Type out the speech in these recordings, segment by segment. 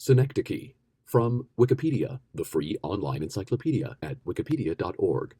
Synecdoche, from Wikipedia, the free online encyclopedia at wikipedia.org.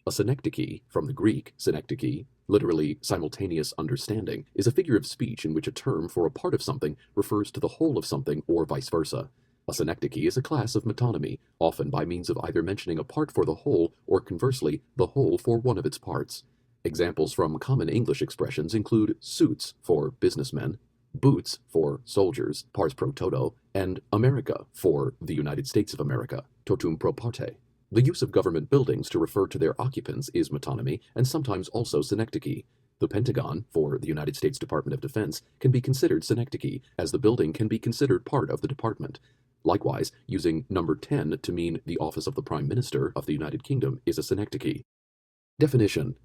A synecdoche, from the Greek synecdoche, literally simultaneous understanding, is a figure of speech in which a term for a part of something refers to the whole of something or vice versa. A synecdoche is a class of metonymy, often by means of either mentioning a part for the whole or conversely, the whole for one of its parts. Examples from common English expressions include suits for businessmen, boots for soldiers, pars pro toto, and America for the United States of America, totum pro parte. The use of government buildings to refer to their occupants is metonymy and sometimes also synecdoche. The Pentagon, for the United States Department of Defense, can be considered synecdoche, as the building can be considered part of the department. Likewise, using number 10 to mean the office of the Prime Minister of the United Kingdom is a synecdoche. Definition: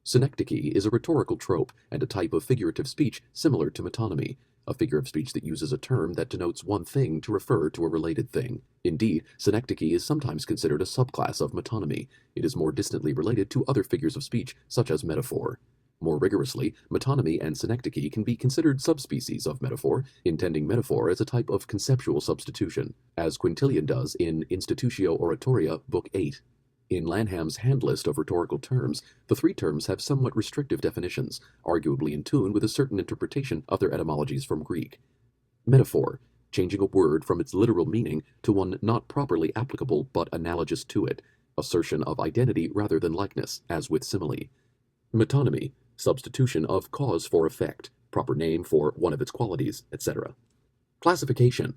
synecdoche is a rhetorical trope and a type of figurative speech similar to metonymy, a figure of speech that uses a term that denotes one thing to refer to a related thing. Indeed, synecdoche is sometimes considered a subclass of metonymy. It is more distantly related to other figures of speech, such as metaphor. More rigorously, metonymy and synecdoche can be considered subspecies of metaphor, intending metaphor as a type of conceptual substitution, as Quintilian does in Institutio Oratoria, Book 8. In Lanham's hand list of rhetorical terms, the three terms have somewhat restrictive definitions, arguably in tune with a certain interpretation of their etymologies from Greek. Metaphor, changing a word from its literal meaning to one not properly applicable but analogous to it, assertion of identity rather than likeness, as with simile. Metonymy, substitution of cause for effect, proper name for one of its qualities, etc. Classification.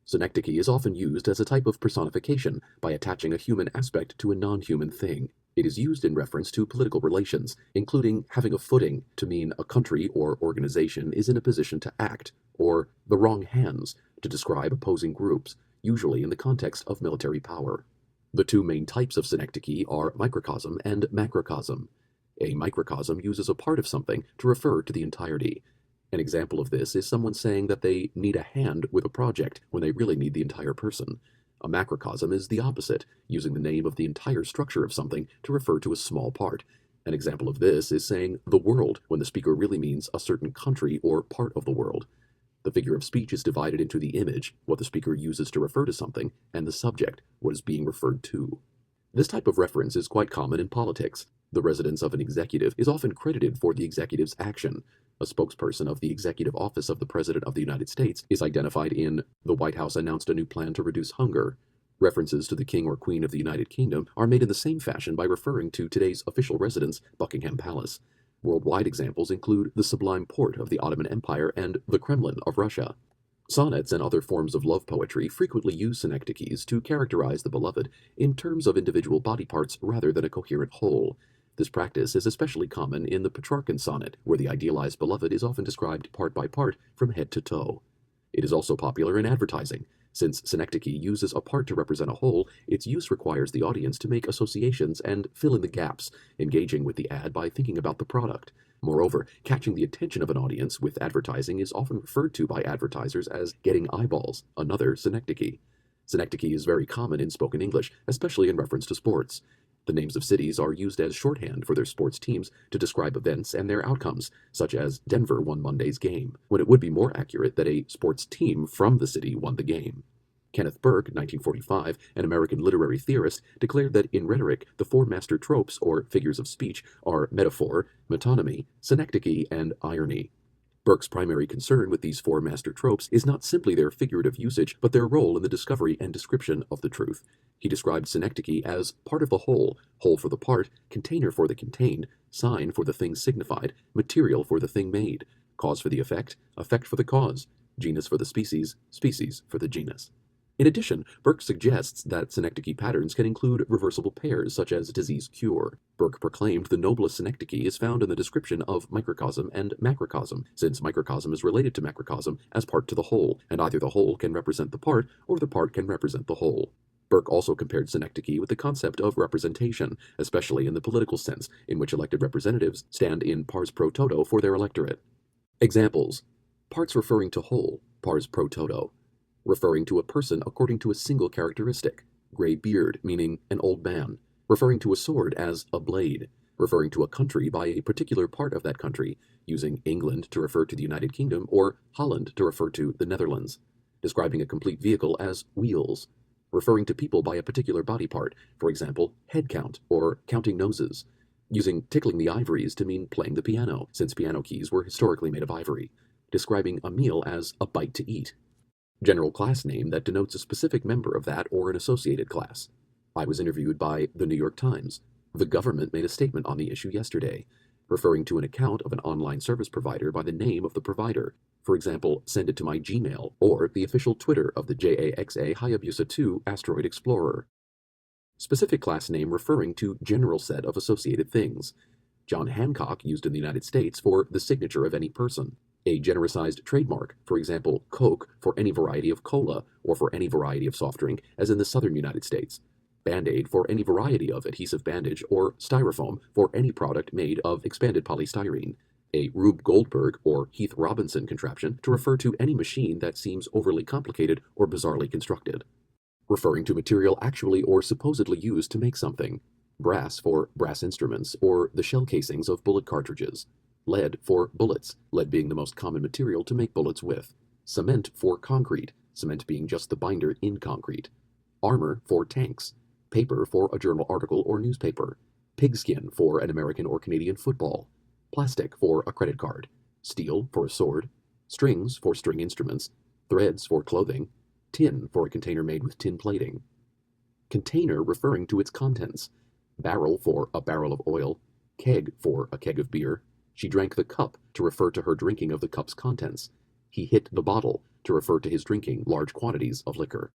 Synecdoche is often used as a type of personification by attaching a human aspect to a non-human thing. It is used in reference to political relations, including having a footing to mean a country or organization is in a position to act, or the wrong hands to describe opposing groups, usually in the context of military power. The two main types of synecdoche are microcosm and macrocosm. A microcosm uses a part of something to refer to the entirety. An example of this is someone saying that they need a hand with a project when they really need the entire person. A macrocosm is the opposite, using the name of the entire structure of something to refer to a small part. An example of this is saying the world when the speaker really means a certain country or part of the world. The figure of speech is divided into the image, what the speaker uses to refer to something, and the subject, what is being referred to. This type of reference is quite common in politics. The residence of an executive is often credited for the executive's action. A spokesperson of the executive office of the President of the United States is identified in "The White House announced a new plan to reduce hunger." References to the King or Queen of the United Kingdom are made in the same fashion by referring to today's official residence, Buckingham Palace. Worldwide examples include the Sublime Porte of the Ottoman Empire and the Kremlin of Russia. Sonnets and other forms of love poetry frequently use synecdoches to characterize the beloved in terms of individual body parts rather than a coherent whole. This practice is especially common in the Petrarchan sonnet, where the idealized beloved is often described part by part from head to toe. It is also popular in advertising. Since synecdoche uses a part to represent a whole, its use requires the audience to make associations and fill in the gaps, engaging with the ad by thinking about the product. Moreover, catching the attention of an audience with advertising is often referred to by advertisers as getting eyeballs, another synecdoche. Synecdoche is very common in spoken English, especially in reference to sports. The names of cities are used as shorthand for their sports teams to describe events and their outcomes, such as Denver won Monday's game, when it would be more accurate that a sports team from the city won the game. Kenneth Burke, 1945, an American literary theorist, declared that in rhetoric, the four master tropes, or figures of speech, are metaphor, metonymy, synecdoche, and irony. Burke's primary concern with these four master tropes is not simply their figurative usage, but their role in the discovery and description of the truth. He described synecdoche as part of the whole, whole for the part, container for the contained, sign for the thing signified, material for the thing made, cause for the effect, effect for the cause, genus for the species, species for the genus. In addition, Burke suggests that synecdoche patterns can include reversible pairs such as disease cure. Burke proclaimed the noblest synecdoche is found in the description of microcosm and macrocosm, since microcosm is related to macrocosm as part to the whole, and either the whole can represent the part or the part can represent the whole. Burke also compared synecdoche with the concept of representation, especially in the political sense, in which elected representatives stand in pars pro toto for their electorate. Examples: parts referring to whole, pars pro toto. Referring to a person according to a single characteristic, gray beard meaning an old man, referring to a sword as a blade, referring to a country by a particular part of that country, using England to refer to the United Kingdom or Holland to refer to the Netherlands. describing a complete vehicle as wheels, referring to people by a particular body part, for example, head count or counting noses, using tickling the ivories to mean playing the piano, since piano keys were historically made of ivory, describing a meal as a bite to eat. General class name that denotes a specific member of that or an associated class. I was interviewed by the New York Times. The government made a statement on the issue yesterday, referring to an account of an online service provider by the name of the provider. For example, send it to my Gmail or the official Twitter of the JAXA Hayabusa 2 asteroid explorer. Specific class name referring to general set of associated things. John Hancock used in the United States for the signature of any person. A genericized trademark, for example, Coke for any variety of cola or for any variety of soft drink, as in the southern United States. Band-Aid for any variety of adhesive bandage, or Styrofoam for any product made of expanded polystyrene. A Rube Goldberg or Heath Robinson contraption to refer to any machine that seems overly complicated or bizarrely constructed. Referring to material actually or supposedly used to make something. Brass for brass instruments or the shell casings of bullet cartridges. Lead for bullets, lead being the most common material to make bullets with. Cement for concrete, cement being just the binder in concrete. Armor for tanks. Paper for a journal article or newspaper. Pigskin for an American or Canadian football. Plastic for a credit card. Steel for a sword. Strings for string instruments. Threads for clothing. Tin for a container made with tin plating. Container referring to its contents. Barrel for a barrel of oil. Keg for a keg of beer. She drank the cup to refer to her drinking of the cup's contents. He hit the bottle to refer to his drinking large quantities of liquor.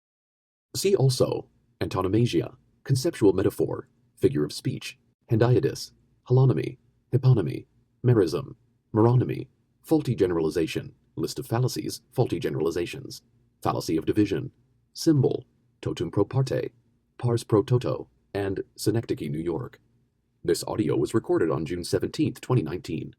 See also antonomasia, conceptual metaphor, figure of speech, hendiadys, holonomy, hyponymy, merism, meronymy, faulty generalization, list of fallacies, faulty generalizations, fallacy of division, symbol, totum pro parte, pars pro toto, and Synecdoche, New York. This audio was recorded on June 17, 2019.